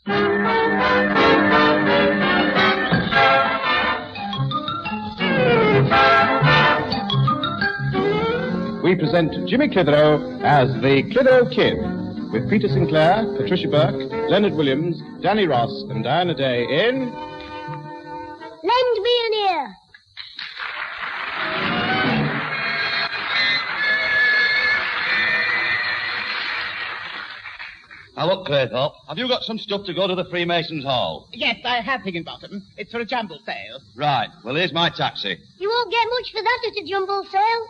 We present Jimmy Clitheroe as the Clitheroe Kid, with Peter Sinclair, Patricia Burke, Leonard Williams, Danny Ross, and Diana Day in... Lend Me an Ear. Now look, Clitheroe, have you got some stuff to go to the Freemasons' Hall? Yes, I have, Higginbottom. It's for a jumble sale. Right, well, here's my taxi. You won't get much for that at a jumble sale.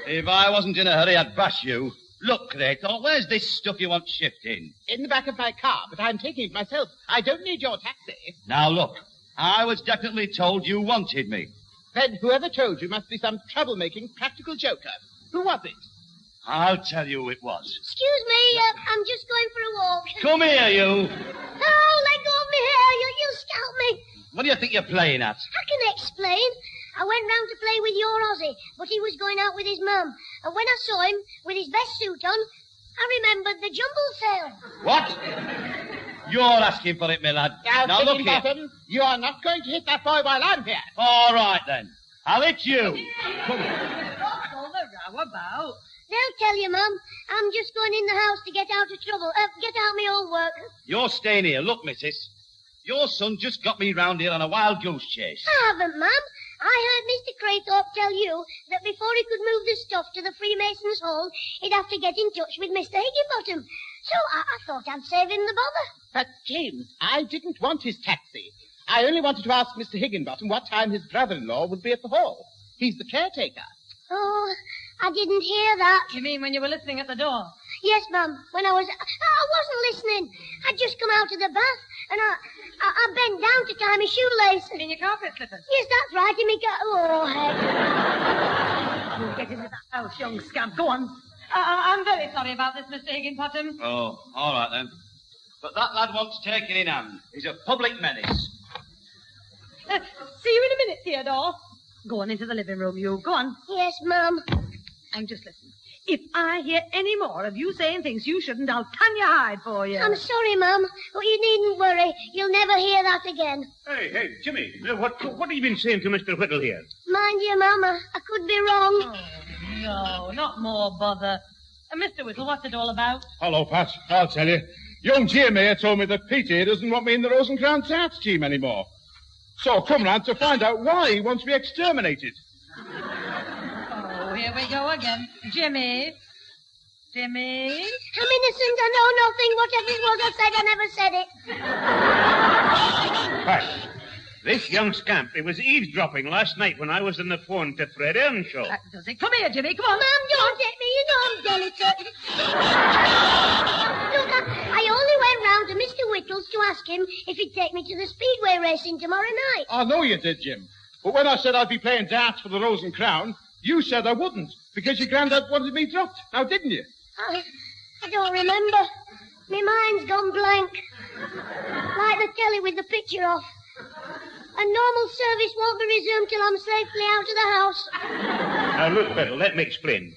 If I wasn't in a hurry, I'd bash you. Look, Clitheroe, where's this stuff you want shifting? In the back of my car, but I'm taking it myself. I don't need your taxi. Now look, I was definitely told you wanted me. Then whoever told you must be some troublemaking practical joker. Who was it? I'll tell you who it was. Excuse me, I'm just going for a walk. Come here, you. Oh, let go of me hair. You'll scalp me. What do you think you're playing at? I can explain. I went round to play with your Aussie, but he was going out with his mum. And when I saw him with his best suit on, I remembered the jumble sale. What? You're asking for it, my lad. Now look here. Bottom, you are not going to hit that boy while I'm here. All right, then. I'll hit you. Come on. What's all the row about? They'll tell you, Mum. I'm just going in the house to get out of trouble. Get out my old work. You're staying here. Look, missus. Your son just got me round here on a wild goose chase. I haven't, Mum. I heard Mr. Craythorpe tell you that before he could move the stuff to the Freemasons' Hall, he'd have to get in touch with Mr. Higginbottom. So I thought I'd save him the bother. But, James, I didn't want his taxi. I only wanted to ask Mr. Higginbottom what time his brother-in-law would be at the hall. He's the caretaker. Oh, I didn't hear that. You mean when you were listening at the door? Yes, Mum. When I wasn't listening. I'd just come out of the bath, and I bent down to tie my shoelace. In your carpet slippers? Yes, that's right, in me Oh, head. You get into the house, young scamp. Go on. I'm very sorry about this, Mr. Higginbottom. Oh, all right, then. But that lad wants taken in hand. He's a public menace. See you in a minute, Theodore. Go on into the living room, you. Go on. Yes, Mum. And just listen. If I hear any more of you saying things you shouldn't, I'll tan your hide for you. I'm sorry, Mum, but you needn't worry. You'll never hear that again. Hey, Jimmy, what have you been saying to Mr. Whittle here? Mind you, Mum, I could be wrong. Oh, no, not more bother. Mr. Whittle, what's it all about? Hello, Pat. I'll tell you. Young Jim here told me that Peter here doesn't want me in the Rose and Crown Tarts team anymore. So I've come round to find out why he wants me exterminated. Oh, here we go again. Jimmy? Jimmy? I'm innocent. I know nothing. Whatever it was I said, I never said it. Pat, this young scamp, he was eavesdropping last night when I was on the phone to Fred Earnshaw. That does it. Come here, Jimmy. Come on. Mum, don't hit me. You know I'm delicate. Look, I only went round to Mr. Whittle's to ask him if he'd take me to the speedway racing tomorrow night. I know you did, Jim. But when I said I'd be playing darts for the Rose and Crown, you said I wouldn't, because your granddad wanted me dropped. Now, didn't you? I don't remember. My mind's gone blank. Like the telly with the picture off. And normal service won't be resumed till I'm safely out of the house. Now, look, Whittle, let me explain.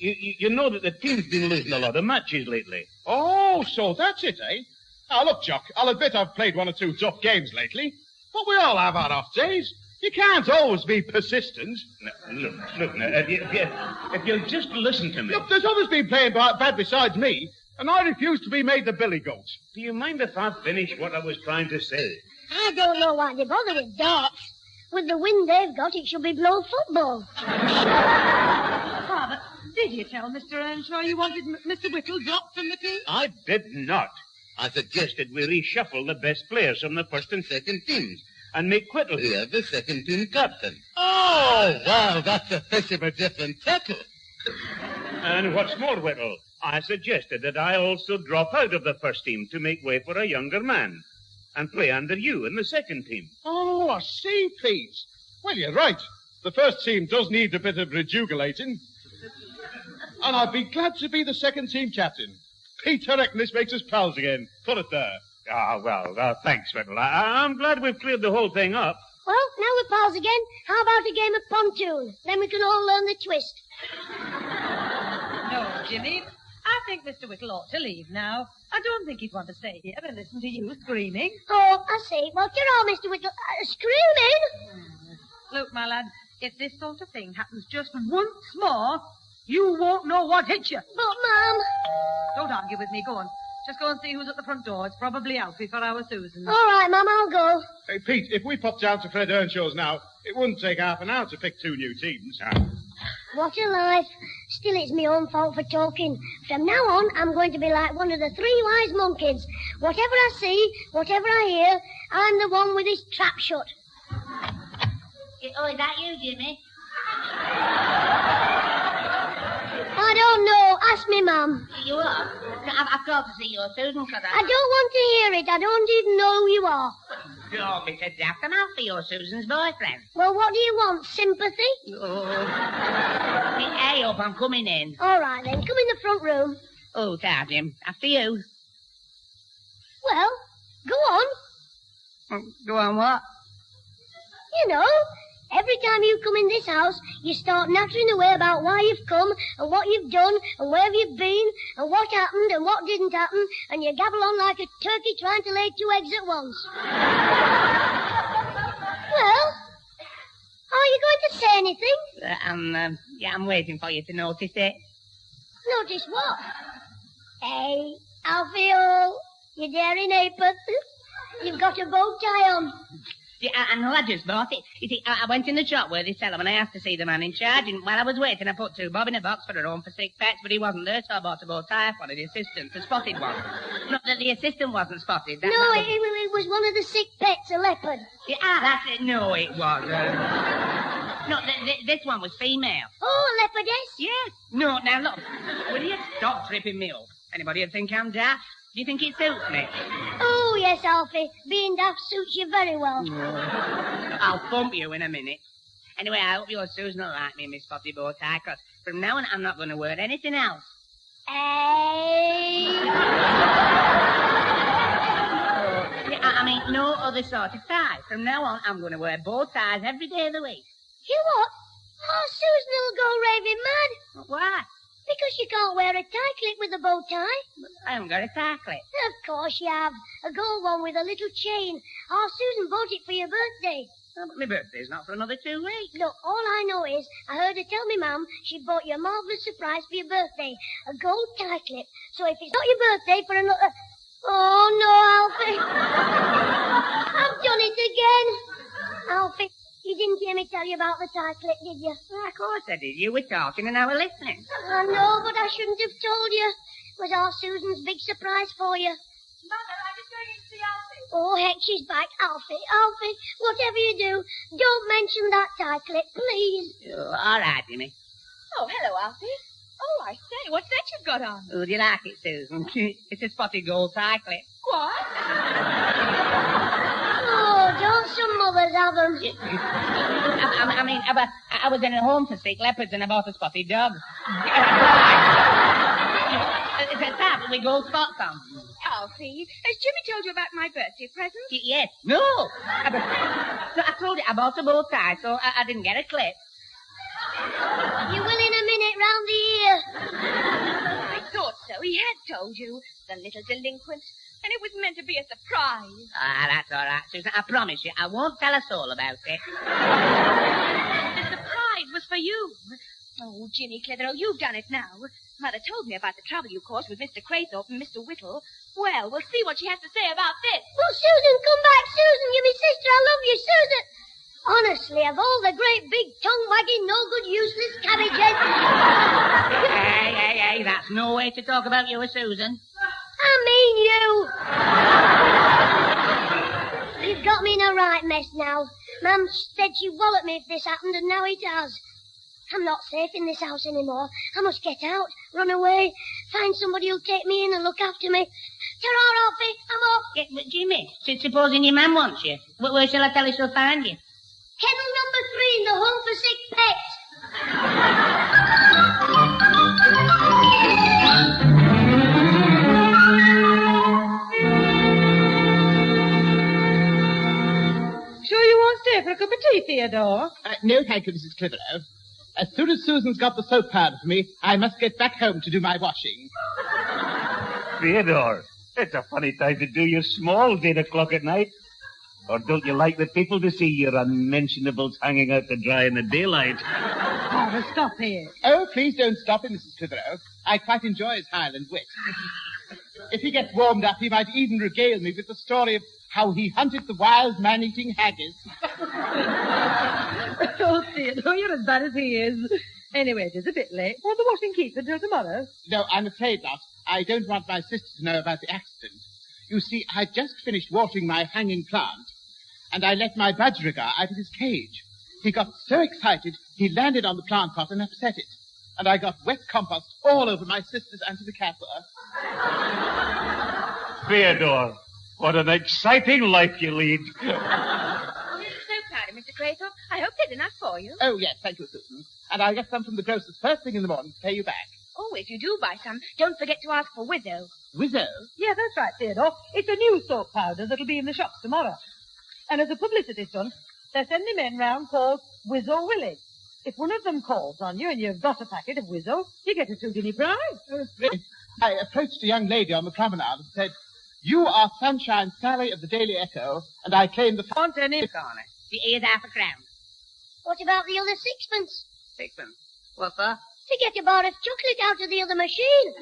You know that the team's been losing a lot of matches lately. Oh, so that's it, eh? Now, look, Jock, I'll admit I've played one or two tough games lately, but we all have our off days. You can't always be persistent. Now, look, now, if you'll just listen to me. Look, there's others been playing bad besides me, and I refuse to be made the billy goat. Do you mind if I finish what I was trying to say? I don't know why they bother with darts. With the wind they've got, it should be blown football. Father, did you tell Mr. Earnshaw you wanted Mr. Whittle dropped from the team? I did not. I suggested we reshuffle the best players from the first and second teams and make Whittle here the second team captain. Oh, well, that's a fish of a different kettle. And what's more, Whittle, I suggested that I also drop out of the first team to make way for a younger man and play under you in the second team. Oh, I see, Pete. Well, you're right. The first team does need a bit of rejugulating. And I'd be glad to be the second team captain. Pete, I reckon this makes us pals again. Put it there. Ah, well, thanks, Whittle. I'm glad we've cleared the whole thing up. Well, now we're pals again. How about a game of pontoon? Then we can all learn the twist. No, Jimmy. I think Mr. Whittle ought to leave now. I don't think he'd want to stay here and listen to you screaming. Oh, I see. Well, get on, Mr. Whittle. Screaming? Look, my lad, if this sort of thing happens just once more, you won't know what hit you. But, Mum... Don't argue with me. Go on. Just go and see who's at the front door. It's probably Alfie for our Susan. All right, Mum, I'll go. Hey, Pete, if we popped down to Fred Earnshaw's now, it wouldn't take half an hour to pick 2 new teams. What a life. Still, it's my own fault for talking. From now on, I'm going to be like one of the 3 wise monkeys. Whatever I see, whatever I hear, I'm the one with his trap shut. Oh, is that you, Jimmy? I don't know. Ask me, Mum. You are? I've got to see your Susan, because I don't want to hear it. I don't even know who you are. Oh, Mr. Jack, I'm out for your Susan's boyfriend. Well, what do you want? Sympathy? Oh. Hey, up, I'm coming in. All right, then. Come in the front room. Oh, thank Jim. After you. Well, go on. Go on what? You know, every time you come in this house, you start nattering away about why you've come and what you've done and where you've been and what happened and what didn't happen, and you gabble on like a turkey trying to lay 2 eggs at once. Well, are you going to say anything? I'm waiting for you to notice it. Notice what? Hey, Alfie, you daring apeth. You've got a bow tie on. Yeah, I know, I just bought it. You see, I went in the shop where they sell them and I asked to see the man in charge, and while I was waiting, I put 2 bob in a box for her home for 6 pence, but he wasn't there, so I bought a bow tie for one of the assistants, a spotted one. Not that the assistant wasn't spotted. No, it was one of the sick pets, a leopard. Yeah, that's it. No, it wasn't. No, this one was female. Oh, a leopardess? Yes. No, now look, will you stop tripping me up? Anybody would think I'm daft? Do you think it suits me? Oh, yes, Alfie. Being daft suits you very well. I'll thump you in a minute. Anyway, I hope your Susan will like me, Miss Spotty Bow Tie, because from now on I'm not going to wear anything else. Hey. Yeah, I mean, no other sort of tie. From now on, I'm going to wear bow ties every day of the week. You what? Oh, Susan will go raving mad. Why? Because you can't wear a tie clip with a bow tie. I haven't got a tie clip. Of course you have. A gold one with a little chain. Oh, Susan bought it for your birthday. Oh, but my birthday's not for another 2 weeks. Look, all I know is I heard her tell me, Mum, she bought you a marvellous surprise for your birthday. A gold tie clip. So if it's not your birthday for another... Oh, no, Alfie. I've done it again. Alfie, you didn't hear me tell you about the tie clip, did you? Well, of course I did. You were talking and I was listening. I know, but I shouldn't have told you. It was our Susan's big surprise for you. Mother, I'm just going in to see Alfie. Oh, heck, she's back. Alfie, whatever you do, don't mention that tie clip, please. Oh, all right, Jimmy. Oh, hello, Alfie. Oh, I say, what's that you've got on? Oh, do you like it, Susan? It's a spotted gold tie clip. What? Oh, don't some mothers have them? I was in a home for sick leopards and I bought a spotted dog. It's a tap with gold spots on. Alfie, has Jimmy told you about my birthday present? Yes. No. I told you I bought a bow tie, so I didn't get a clip. You will in a minute round the ear. I thought so. He had told you. The little delinquent. And it was meant to be a surprise. Ah, that's all right, Susan. I promise you, I won't tell a soul about it. The surprise was for you. Oh, Jimmy Clitheroe, you've done it now. Mother told me about the trouble you caused with Mr. Craythorpe and Mr. Whittle. Well, we'll see what she has to say about this. Oh, Susan, come back, Susan. You're my sister. I love you, Susan. Honestly, of all the great big tongue-wagging, no-good, useless cabbages... Hey, that's no way to talk about you, Susan. I mean you. You've got me in a right mess now. Mum said she'd wallop me if this happened, and now it has. I'm not safe in this house anymore. I must get out, run away, find somebody who'll take me in and look after me. Ta-ra, Alfie, I'm off. Yeah, but Jimmy, supposing your man wants you, where shall I tell her she'll find you? Kennel number 3 in the home for sick pets. Sure you won't stay for a cup of tea, Theodore? No, thank you, Mrs. Clitheroe. As soon as Susan's got the soap powder for me, I must get back home to do my washing. Theodore, it's a funny time to do your smalls 8 o'clock at night. Or don't you like the people to see your unmentionables hanging out to dry in the daylight? Father, stop here. Oh, please don't stop him, Mrs. Clitheroe. I quite enjoy his Highland wit. If he gets warmed up, he might even regale me with the story of how he hunted the wild man-eating haggis. Oh, Theodore, you're as bad as he is. Anyway, it is a bit late. Won't the washing keep until tomorrow? No, I'm afraid not. I don't want my sister to know about the accident. You see, I'd just finished watering my hanging plant, and I let my budgerigar out of his cage. He got so excited, he landed on the plant pot and upset it. And I got wet compost all over my sister's antimacassar. Theodore, what an exciting life you lead. Oh, I'm so proud of Mr. Craythorpe. I hope there's enough for you. Oh, yes, thank you, Susan. And I'll get some from the grocer's first thing in the morning to pay you back. Oh, if you do buy some, don't forget to ask for Wizzo. Wizzo? Yeah, that's right, Theodore. It's a new soap powder that'll be in the shops tomorrow. And as a publicity stunt, they're sending men round called Wizzo Willie. If one of them calls on you and you've got a packet of Wizzo, you get a 2-guinea prize. I approached a young lady on the promenade and said, "You are Sunshine Sally of the Daily Echo, and I claim the..." Want any corner? Here's half a crown. What about the other sixpence? Sixpence. What's that? To get a bar of chocolate out of the other machine.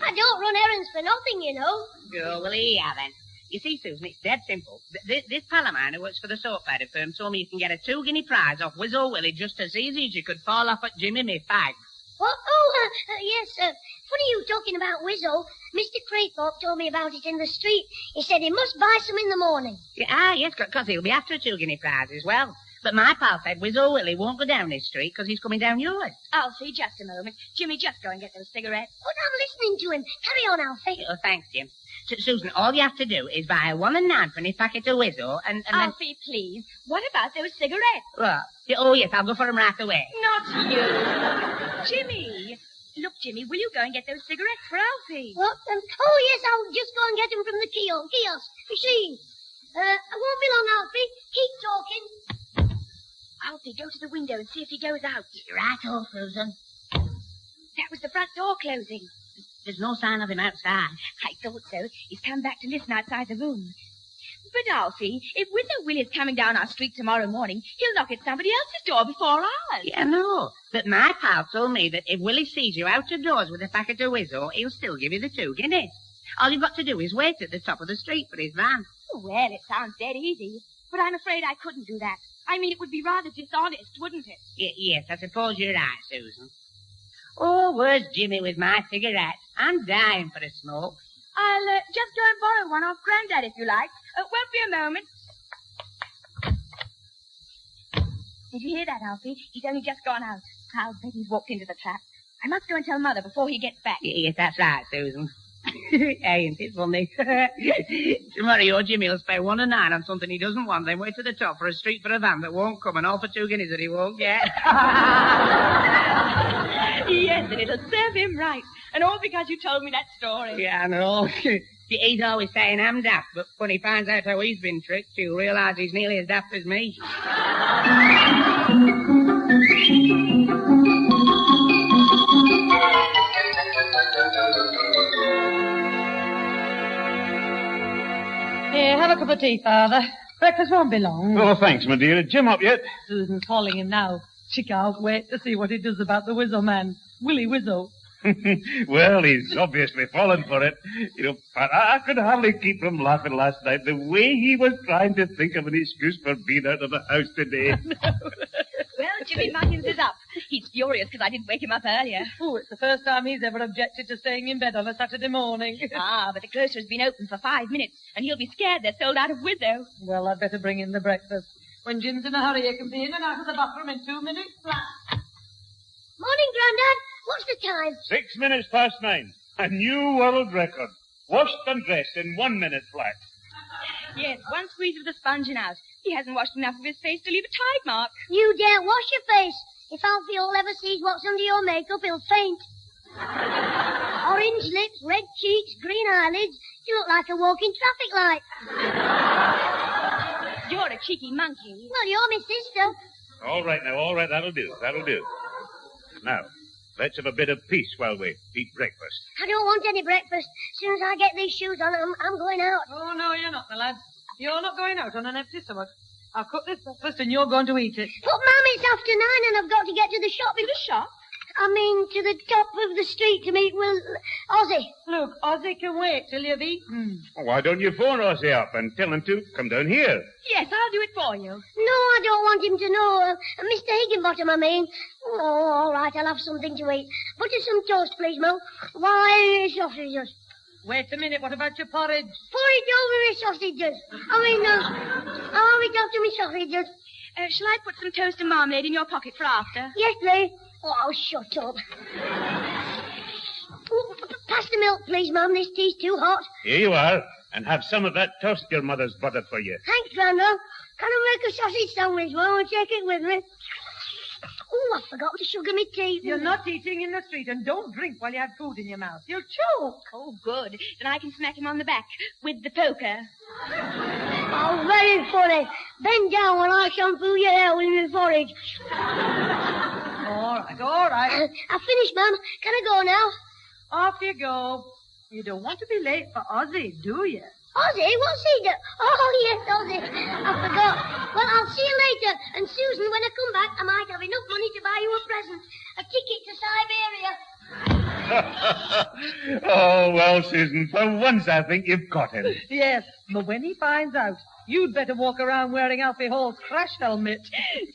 I don't run errands for nothing, you know. Oh, well, here you are, then. You see, Susan, it's dead simple. This pal of mine who works for the soap powder firm told me you can get a 2-guinea prize off Wizzo Willie just as easy as you could fall off at Jimmy me fag. What? Oh, yes, funny you talking about Wizzo. Mr. Craythorpe told me about it in the street. He said he must buy some in the morning. Yeah, yes, because he'll be after a 2-guinea prize as well. But my pal said Wizzo Willie won't go down this street because he's coming down yours. Alfie, just a moment. Jimmy, just go and get those cigarettes. But I'm listening to him. Carry on, Alfie. Oh, thanks, Jim. Susan, all you have to do is buy a 1 9-penny packet of Wizzo and then... Alfie, please. What about those cigarettes? What? Oh, yes, I'll go for them right away. Not you. Jimmy. Look, Jimmy, will you go and get those cigarettes for Alfie? What? Oh, yes, I'll just go and get them from the kiosk. Machine. I won't be long, Alfie. Keep talking. Alfie, go to the window and see if he goes out. Right off, Susan. That was the front door closing. There's no sign of him outside. I thought so. He's come back to listen outside the room. But, Alfie, if Wizzo Willie's coming down our street tomorrow morning, he'll knock at somebody else's door before ours. Yeah, no. But my pal told me that if Willie sees you out of doors with a packet of Wizzo, he'll still give you the 2 guineas. All you've got to do is wait at the top of the street for his van. Well, it sounds dead easy. But I'm afraid I couldn't do that. I mean, it would be rather dishonest, wouldn't it? Yes, I suppose you're right, Susan. Oh, where's Jimmy with my cigarette? I'm dying for a smoke. I'll just go and borrow one off Grandad, if you like. Won't be a moment. Did you hear that, Alfie? He's only just gone out. I'll bet he's walked into the trap. I must go and tell Mother before he gets back. Yes, that's right, Susan. Ain't it funny? Tomorrow your Jimmy will spend 1 9 on something he doesn't want, then wait to the top for a street for a van that won't come, and all for 2 guineas that he won't get. Yes, and it'll serve him right. And all because you told me that story. Yeah, I know. He's always saying I'm daft, but when he finds out how he's been tricked, he'll realise he's nearly as daft as me. Here, have a cup of tea, Father. Breakfast won't be long. Oh, thanks, my dear. Is Jim up yet? Susan's calling him now. She can't wait to see what he does about the Wizzo man. Willie Wizzo. Well, he's obviously fallen for it. You know, Pat, I could hardly keep from laughing last night the way he was trying to think of an excuse for being out of the house today. Well, Jimmy Muggins is up. He's furious because I didn't wake him up earlier. Oh, it's the first time he's ever objected to staying in bed on a Saturday morning. But the grocer's been open for 5 minutes, and he'll be scared they're sold out of Wizzo. Well, I'd better bring in the breakfast. When Jim's in a hurry, he can be in and out of the bathroom in 2 minutes flat. Morning, Grandad. What's the time? 6 minutes past 9. A new world record. Washed and dressed in 1 minute flat. Yes, 1 squeeze of the sponge and out. He hasn't washed enough of his face to leave a tide mark. You daren't wash your face. If Alfie all ever sees what's under your makeup, he'll faint. Orange lips, red cheeks, green eyelids. You look like a walking traffic light. You're a cheeky monkey. Well, you're my sister. All right, now, all right. That'll do. Now, Let's have a bit of peace while we eat breakfast. I don't want any breakfast. As soon as I get these shoes on, I'm going out. Oh, no, you're not, my lad. You're not going out on an empty stomach. I'll cook this breakfast and you're going to eat it. But, Mum, it's after 9 and I've got to get to the shop. To the shop? I mean, to the top of the street to meet with Ozzy. Look, Ozzy can wait till you've eaten. Oh, why don't you phone Ozzy up and tell him to come down here? Yes, I'll do it for you. No, I don't want him to know. Mr. Higginbottom, I mean. Oh, all right, I'll have something to eat. Butter some toast, please, Mum. Why, sausages. Wait a minute, what about your porridge? Porridge over my sausages. I mean, I'll eat after my sausages. Shall I put some toast and marmalade in your pocket for after? Yes, please. Oh, shut up. Oh, pass the milk, please, Mum. This tea's too hot. Here you are. And have some of that toast your mother's buttered for you. Thanks, Grandma. Can I make a sausage sandwich, Mum, and take it with me? Oh, I forgot to sugar my tea. You're not eating in the street, and don't drink while you have food in your mouth. You'll choke. Oh, good. Then I can smack him on the back with the poker. Oh, very funny. Bend down while I shampoo your hair with my porridge. All right. I've finished, Mum. Can I go now? Off you go. You don't want to be late for Ozzy, do you? Ozzy? What's he do? Oh, yes, Ozzy. I forgot. Well, I'll see you later. And, Susan, when I come back, I might have enough money to buy you a present. A ticket to Siberia. Oh, well, Susan, for once I think you've got him. Yes, but when he finds out, you'd better walk around wearing Alfie Hall's crash helmet.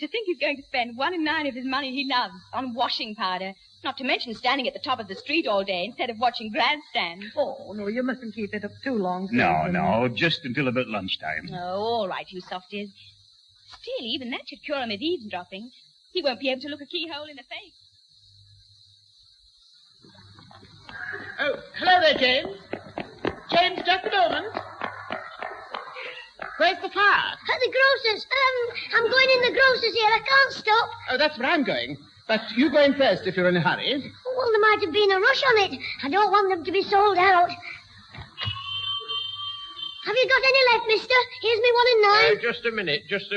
To think he's going to spend 1 in 9 of his money he loves on washing powder. Not to mention standing at the top of the street all day instead of watching grandstands. Oh, no, you mustn't keep it up too long. No, just until about lunchtime. Oh, all right, you softies. Still, even that should cure him of eavesdropping. He won't be able to look a keyhole in the face. Oh, hello there, James. James, just a moment. Where's the fire? At the grocer's. I'm going in the grocer's here. I can't stop. Oh, that's where I'm going. But you go in first if you're in a hurry. Well, there might have been a rush on it. I don't want them to be sold out. Have you got any left, mister? Here's me 1 in 9. Just a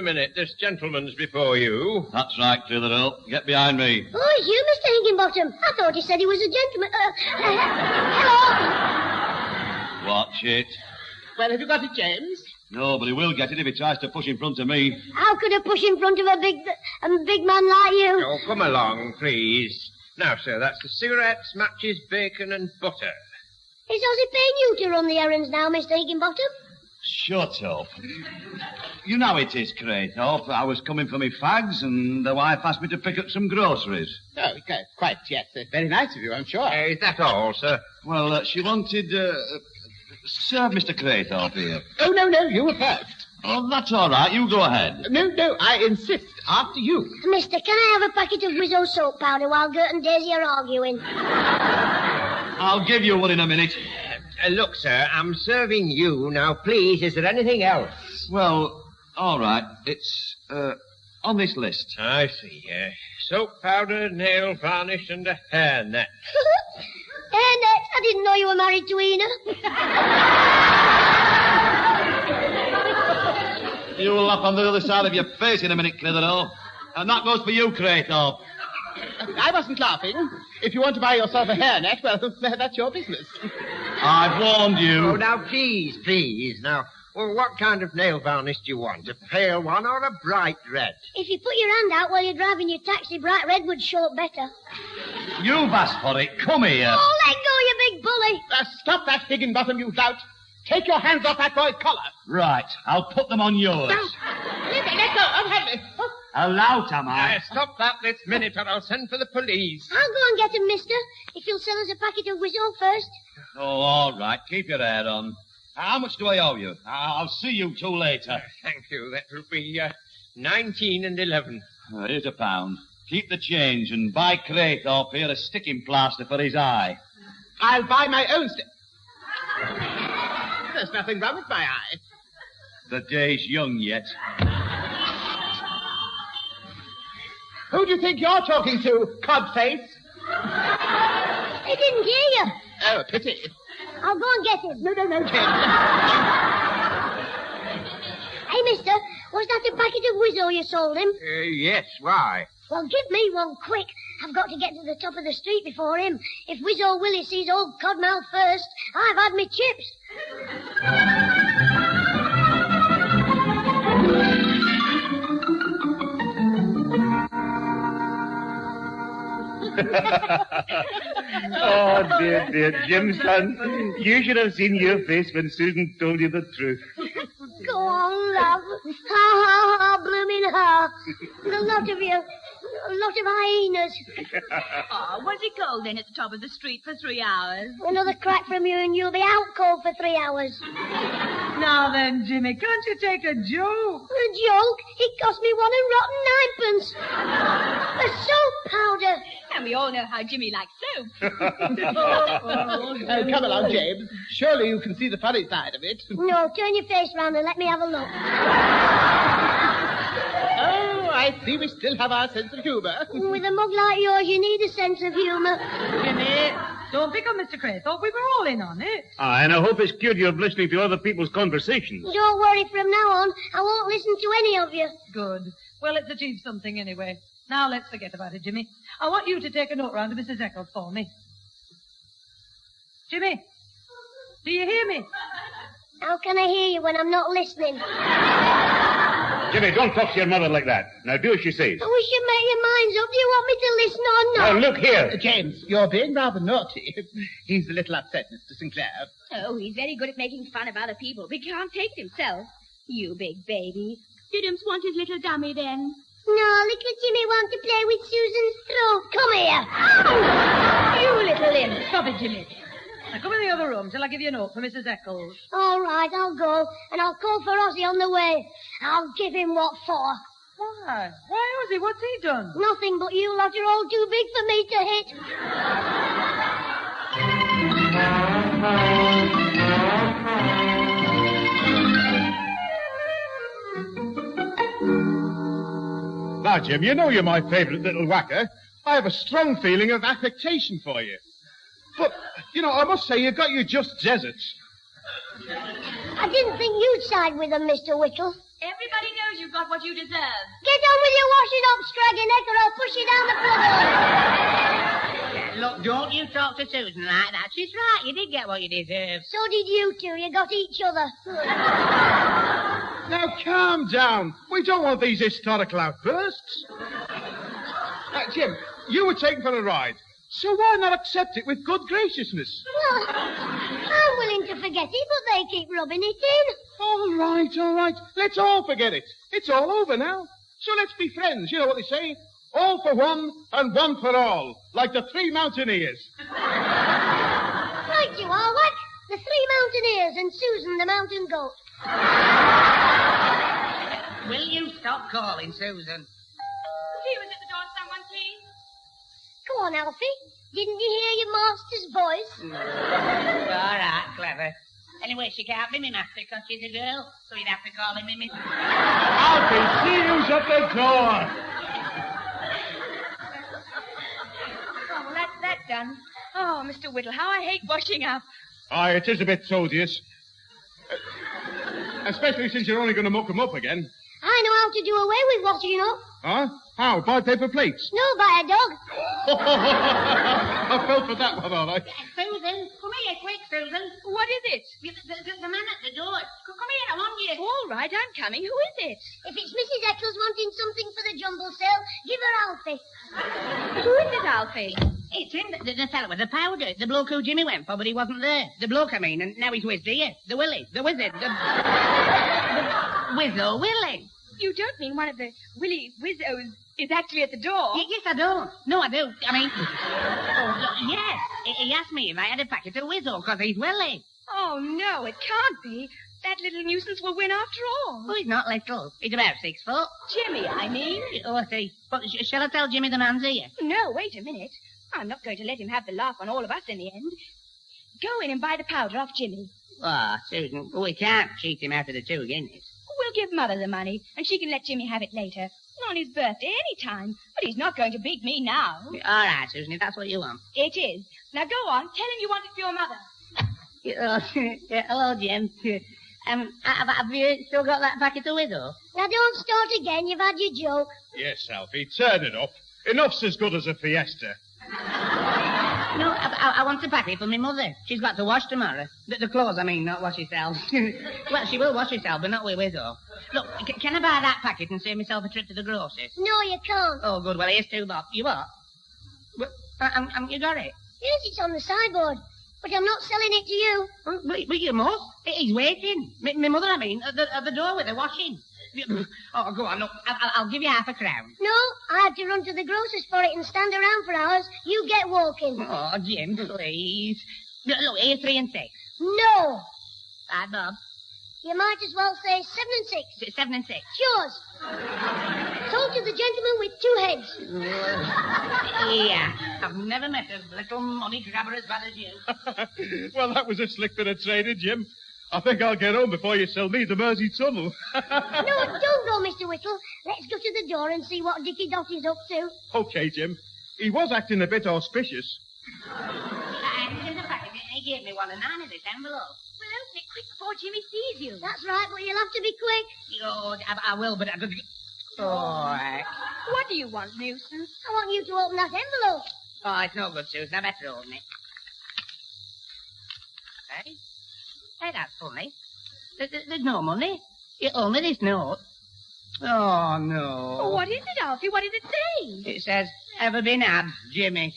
minute. This gentleman's before you. That's right, Clitheroe. Get behind me. Oh, it's you, Mr. Higginbottom. I thought he said he was a gentleman. Hello. Watch it. Well, have you got it, James? No, but he will get it if he tries to push in front of me. How could I push in front of a big man like you? Oh, come along, please. Now, sir, that's the cigarettes, matches, bacon, and butter. Is Ozzy paying you to run the errands now, Mr. Higginbottom? Shut up. You know it is, Craythorpe. I was coming for me fags, and the wife asked me to pick up some groceries. Oh, okay, quite, yes. Very nice of you, I'm sure. Is that all, sir? Well, she wanted, serve Mr. Craythorpe here. Oh, no, you were first. Oh, that's all right. You go ahead. No, I insist. After you. Mister, can I have a packet of Rizzo soap powder while Gert and Daisy are arguing? I'll give you one in a minute. Look, sir, I'm serving you. Now, please, is there anything else? Well, all right. It's, on this list. I see. Soap powder, nail varnish, and a hairnet. Hairnet? I didn't know you were married to Ena. You'll laugh on the other side of your face in a minute, Clitheroe. And that goes for you, Craythorpe. I wasn't laughing. If you want to buy yourself a hairnet, well, that's your business. I've warned you. Oh, now, please. Now, well, what kind of nail varnish do you want? A pale one or a bright red? If you put your hand out while you're driving your taxi, bright red would show up better. You've asked for it. Come here. Oh, let go, you big bully. Stop that, Higginbottom, you lout. Take your hands off that boy's collar. Right. I'll put them on yours. Let go. Unhand me. A lout, am I? Stop that this minute, or I'll send for the police. I'll go and get him, mister, if you'll sell us a packet of Whizzo first. Oh, all right. Keep your head on. How much do I owe you? I'll see you two later. Thank you. That will be 19 and 11. Here's £1. Keep the change and buy Craythorpe here a sticking plaster for his eye. I'll buy my own There's nothing wrong with my eye. The day's young yet. Who do you think you're talking to, codface? He didn't hear you. Oh, pity. I'll go and get him. No, James. Hey, mister, was that the packet of Whizzo you sold him? Yes, why? Well, give me one quick. I've got to get to the top of the street before him. If Wizzo Willie sees old Codmouth first, I've had me chips. Oh, dear, Jim, son, you should have seen your face when Susan told you the truth. Go on, love. Ha, ha, ha, blooming ha. The lot of you. A lot of hyenas. Oh, was it cold then at the top of the street for 3 hours? Another crack from you and you'll be out cold for 3 hours. Now then, Jimmy, can't you take a joke? A joke? It cost me 1 and rotten 9pence. A soap powder. And we all know how Jimmy likes soap. Oh, come along, James. Surely you can see the funny side of it. No, turn your face round and let me have a look. Oh, I see we still have our sense of humour. With a mug like yours, you need a sense of humour. Jimmy, don't pick on Mr. Craythorpe. We were all in on it. And I hope it's cured you of listening to other people's conversations. Don't worry, from now on, I won't listen to any of you. Good. Well, it's achieved something anyway. Now let's forget about it, Jimmy. I want you to take a note round to Mrs. Eccles for me. Jimmy, do you hear me? How can I hear you when I'm not listening? Jimmy, don't talk to your mother like that. Now do as she says. We should make your minds up. Do you want me to listen or not? Now, look here. James, you're being rather naughty. He's a little upset, Mr. Sinclair. Oh, he's very good at making fun of other people, but he can't take it himself. You big baby. Did Imps want his little dummy then? No, little Jimmy wants to play with Susan's throat. Come here. You little imp. Stop it, Jimmy. Now come in the other room till I give you a note for Mrs. Eccles. All right, I'll go, and I'll call for Ozzy on the way. I'll give him what for. Why? Why, Ozzy? What's he done? Nothing, but you lot are all too big for me to hit. Now, Jim, you know you're my favourite little whacker. I have a strong feeling of affectation for you. But, I must say, you got your just deserts. I didn't think you'd side with him, Mr. Whittle. Everybody knows you've got what you deserve. Get on with your washing up, Scraggy Neck, or I'll push you down the puddle. Look, don't you talk to Susan like that. She's right. You did get what you deserve. So did you two. You got each other. Now, calm down. We don't want these historical outbursts. Jim, you were taken for a ride. So why not accept it with good graciousness? Well, I'm willing to forget it, but they keep rubbing it in. All right. Let's all forget it. It's all over now. So let's be friends. You know what they say? All for one and one for all. Like the 3 mountaineers. Right you are, Whack. The 3 mountaineers and Susan the mountain goat. Will you stop calling Susan? He was at the door, someone, please. Go on, Alfie. Didn't you hear your master's voice? All right, clever. Anyway, she can't be me master because she's a girl, so you'd have to call him me. Alfie, see who's at the door. Oh, well, that's done. Oh, Mr. Whittle, how I hate washing up. Aye, it is a bit tedious. Especially since you're only going to muck 'em up again. I know how to do away with washing up. Huh? How? By paper plates? No, by a dog. I fell for that one, all right. Susan, come here quick, Susan. What is it? The man at the door. Come here, I want you. All right, I'm coming. Who is it? If it's Mrs. Eccles wanting something for the jumble sale, give her Alfie. Who is it, Alfie? It's him, the fellow with the powder. The bloke who Jimmy went for, but he wasn't there. The bloke, I mean, and now he's whizzed here. The Willie, the wizard, the Wizzo Willie. You don't mean one of the Willie Wizzos is actually at the door? Yes, I do. No, I do. I mean, yes. He asked me if I had a packet of Wizzo, because he's Willie. Oh, no, it can't be. That little nuisance will win after all. Oh, he's not little. He's about 6 foot. Jimmy, I mean. Oh, I see. But shall I tell Jimmy the man's here? No, wait a minute. I'm not going to let him have the laugh on all of us in the end. Go in and buy the powder off Jimmy. Ah, Susan, we can't cheat him out of the 2 guineas. We'll give Mother the money, and she can let Jimmy have it later. On his birthday, any time. But he's not going to beat me now. All right, Susan, if that's what you want. It is. Now go on. Tell him you want it for your mother. Hello, Jim. Have you still got that packet of Wizzo? Now don't start again. You've had your joke. Yes, Alfie, turn it off. Enough's as good as a fiesta. No, I want a packet for my mother. She's got to wash tomorrow. The clothes, I mean, not wash herself. Well, she will wash herself, but not with Wizzo. Look, can I buy that packet and save myself a trip to the grocer's? No, you can't. Oh, good. Well, here's 2 bob. You what? Well, you got it? Yes, it's on the sideboard. But I'm not selling it to you. But you must. He's waiting. My mother, I mean, at the door with the washing. Oh, go on. Look, I'll give you ½ a crown. No, I had to run to the grocer's for it and stand around for hours. You get walking. Oh, Jim, please. Look, here's 3 and 6. No. 5 bob. You might as well say 7 and 6. 7 and 6. Yours. Sold to the gentleman with 2 heads. Yeah, I've never met a little money grabber as bad as you. Well, that was a slick bit of trading, Jim. I think I'll get home before you sell me the Mersey Tunnel. No, don't go, Mr. Whittle. Let's go to the door and see what Dickie Dottie's up to. Okay, Jim. He was acting a bit auspicious. Here's a packet. He gave me 1 and 9 in this envelope. Well, open it quick before Jimmy sees you. That's right, but you'll have to be quick. Oh, I will, but I... Oh, What do you want, nuisance? I want you to open that envelope. Oh, it's no good, Susan. I better open it. Hey? Hey, that's funny. There's no money. Only this note. Oh, no. Oh, what is it, Alfie? What does it say? It says, ever been had, Jimmy.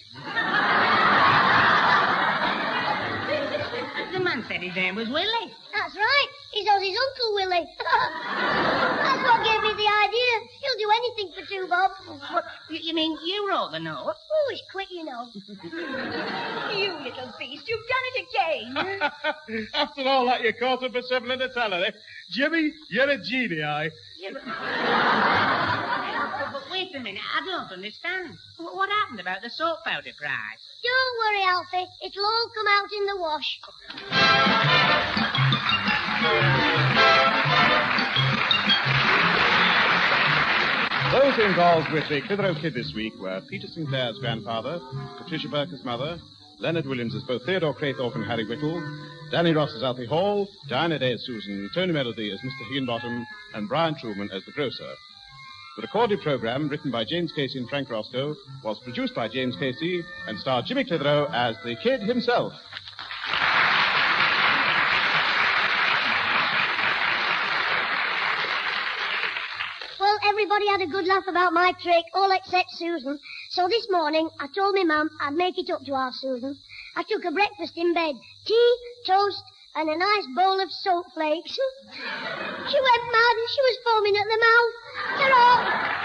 The man said his name was Willie. That's right. He's his Uncle Willie. That's what gave me the idea. He'll do anything for 2 bob. What? You mean you wrote the note? Oh, he's quick, you know. You little beast, you've done it again. After all that, you caught him for 7 and a tenner, eh? Jimmy, you're a genii. But wait a minute, I don't understand. What happened about the soap powder prize? Don't worry, Alfie. It'll all come out in the wash. Those involved with the Clitheroe Kid this week were Peter Sinclair's grandfather, Patricia Burke's mother, Leonard Williams as both Theodore Craythorpe and Harry Whittle, Danny Ross as Alfie Hall, Diana Day as Susan, Tony Melody as Mr. Higginbottom, and Brian Truman as the grocer. The recorded program, written by James Casey and Frank Roscoe, was produced by James Casey and starred Jimmy Clitheroe as the Kid himself. Well, everybody had a good laugh about my trick, all except Susan. So this morning, I told me Mum I'd make it up to our Susan. I took her breakfast in bed. Tea, toast, and a nice bowl of soap flakes. She went mad and she was foaming at the mouth. Ta-ra!